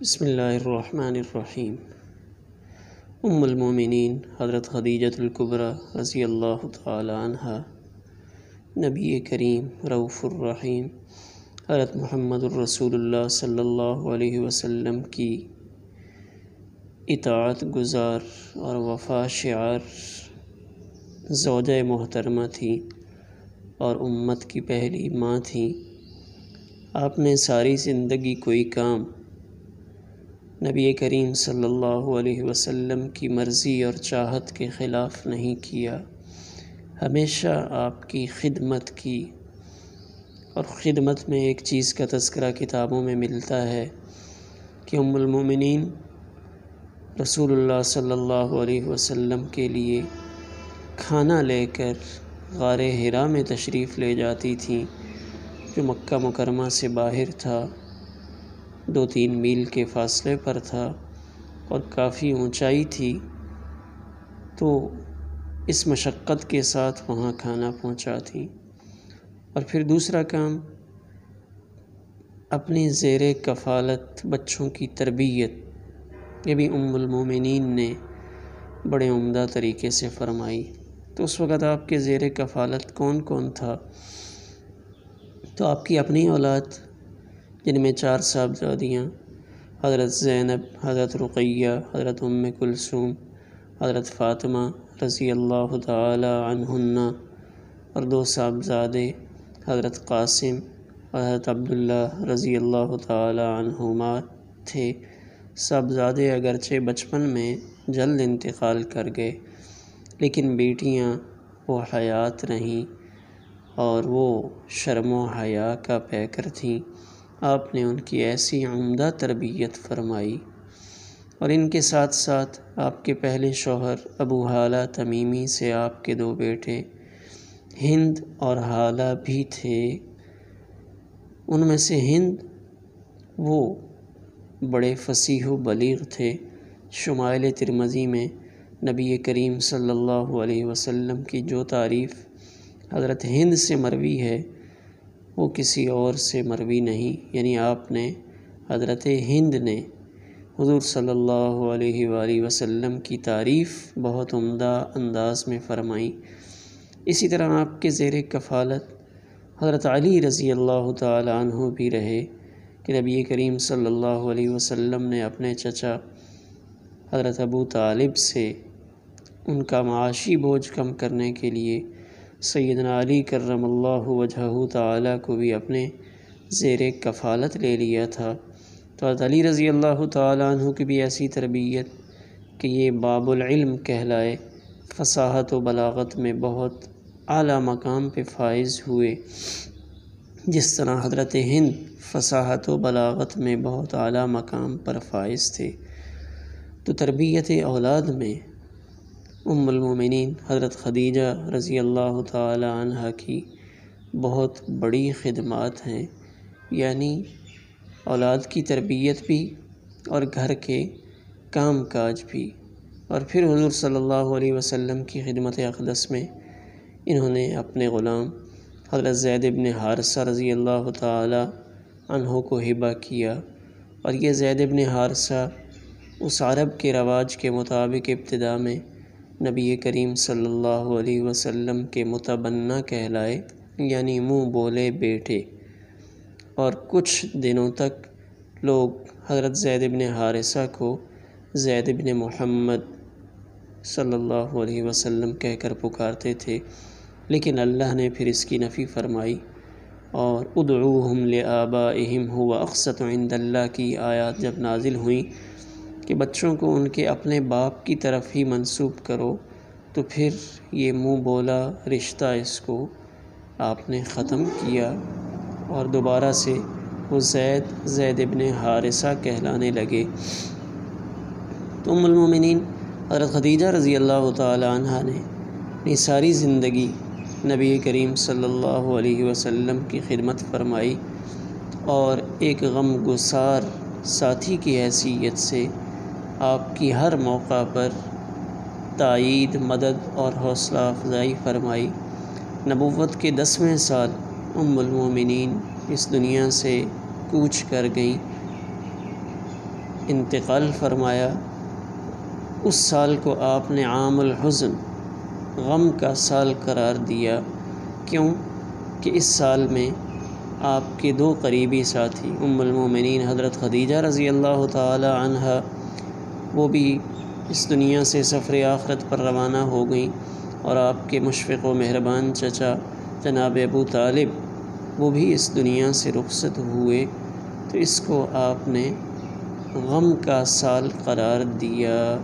بسم اللہ الرحمن الرحیم۔ ام المومنین حضرت خدیجۃ الکبریٰ رضی اللہ تعالی عنہا، نبی کریم رؤوف الرحیم حضرت محمد الرسول اللہ صلی اللہ علیہ وسلم کی اطاعت گزار اور وفا شعار زوجہ محترمہ تھی اور امت کی پہلی ماں تھی۔ آپ نے ساری زندگی کوئی کام نبی کریم صلی اللہ علیہ وسلم کی مرضی اور چاہت کے خلاف نہیں کیا، ہمیشہ آپ کی خدمت کی۔ اور خدمت میں ایک چیز کا تذکرہ کتابوں میں ملتا ہے کہ ام المومنین رسول اللہ صلی اللہ علیہ وسلم کے لیے کھانا لے کر غار حرا میں تشریف لے جاتی تھیں، جو مکہ مکرمہ سے باہر تھا، 2-3 میل کے فاصلے پر تھا اور کافی اونچائی تھی، تو اس مشقت کے ساتھ وہاں کھانا پہنچاتی۔ اور پھر دوسرا کام، اپنی زیر کفالت بچوں کی تربیت، یہ بھی ام المومنین نے بڑے عمدہ طریقے سے فرمائی۔ تو اس وقت آپ کے زیر کفالت کون کون تھا؟ تو آپ کی اپنی اولاد، جن میں 4 صاحبزادیاں، حضرت زینب، حضرت رقیہ، حضرت ام کلثوم، حضرت فاطمہ رضی اللہ تعالی عنہن، اور 2 صاحبزادے حضرت قاسم اور حضرت عبداللہ رضی اللہ تعالی عنہما تھے۔ صاحبزادے اگرچہ بچپن میں جلد انتقال کر گئے، لیکن بیٹیاں وہ حیات رہیں اور وہ شرم و حیا کا پیکر تھیں۔ آپ نے ان کی ایسی عمدہ تربیت فرمائی۔ اور ان کے ساتھ ساتھ آپ کے پہلے شوہر ابو ہالہ تمیمی سے آپ کے 2 بیٹے ہند اور ہالہ بھی تھے۔ ان میں سے ہند وہ بڑے فصیح و بلیغ تھے۔ شمائل ترمذی میں نبی کریم صلی اللہ علیہ وسلم کی جو تعریف حضرت ہند سے مروی ہے، وہ کسی اور سے مروی نہیں، یعنی آپ نے حضرت ہند نے حضور صلی اللہ علیہ وآلہ وسلم کی تعریف بہت عمدہ انداز میں فرمائی۔ اسی طرح آپ کے زیر کفالت حضرت علی رضی اللہ تعالی عنہ بھی رہے کہ نبی کریم صلی اللہ علیہ وسلم نے اپنے چچا حضرت ابو طالب سے ان کا معاشی بوجھ کم کرنے کے لیے سیدنا علی کرم اللہ وجہہ تعالی کو بھی اپنے زیر کفالت لے لیا تھا۔ تو حضرت علی رضی اللہ تعالی عنہ کی بھی ایسی تربیت کہ یہ باب العلم کہلائے، فصاحت و بلاغت میں بہت اعلیٰ مقام پہ فائز ہوئے، جس طرح حضرت ہند فصاحت و بلاغت میں بہت اعلیٰ مقام پر فائز تھے۔ تو تربیت اولاد میں ام المومنین حضرت خدیجہ رضی اللہ تعالی عنہ کی بہت بڑی خدمات ہیں، یعنی اولاد کی تربیت بھی اور گھر کے کام کاج بھی۔ اور پھر حضور صلی اللہ علیہ وسلم کی خدمت اقدس میں انہوں نے اپنے غلام حضرت زید بن حارثہ رضی اللہ تعالی عنہ کو ہبہ کیا۔ اور یہ زید بن حارثہ اس عرب کے رواج کے مطابق ابتدا میں نبی کریم صلی اللہ علیہ وسلم کے متبنہ کہلائے، یعنی منہ بولے بیٹے۔ اور کچھ دنوں تک لوگ حضرت زید بن حارثہ کو زید بن محمد صلی اللہ علیہ وسلم کہہ کر پکارتے تھے، لیکن اللہ نے پھر اس کی نفی فرمائی اور ادعوہم لآبائہم هو اقسط عند اللہ کی آیات جب نازل ہوئیں کہ بچوں کو ان کے اپنے باپ کی طرف ہی منسوب کرو، تو پھر یہ منہ بولا رشتہ اس کو آپ نے ختم کیا اور دوبارہ سے وہ زید ابن حارثہ کہلانے لگے۔ تو ام المومنین حضرت خدیجہ رضی اللہ تعالی عنہ نے اپنی ساری زندگی نبی کریم صلی اللہ علیہ وسلم کی خدمت فرمائی اور ایک غم گسار ساتھی کی حیثیت سے آپ کی ہر موقع پر تائید، مدد اور حوصلہ افزائی فرمائی۔ نبوت کے 10ویں سال ام المومنین اس دنیا سے کوچ کر گئیں انتقال فرمایا، اس سال کو آپ نے عام الحزن، غم کا سال قرار دیا۔ کیوں کہ اس سال میں آپ کے دو قریبی ساتھی ام المومنین حضرت خدیجہ رضی اللہ تعالی عنہا، وہ بھی اس دنیا سے سفر آخرت پر روانہ ہو گئیں، اور آپ کے مشفق و مہربان چچا جناب ابو طالب وہ بھی اس دنیا سے رخصت ہوئے۔ تو اس کو آپ نے غم کا سال قرار دیا۔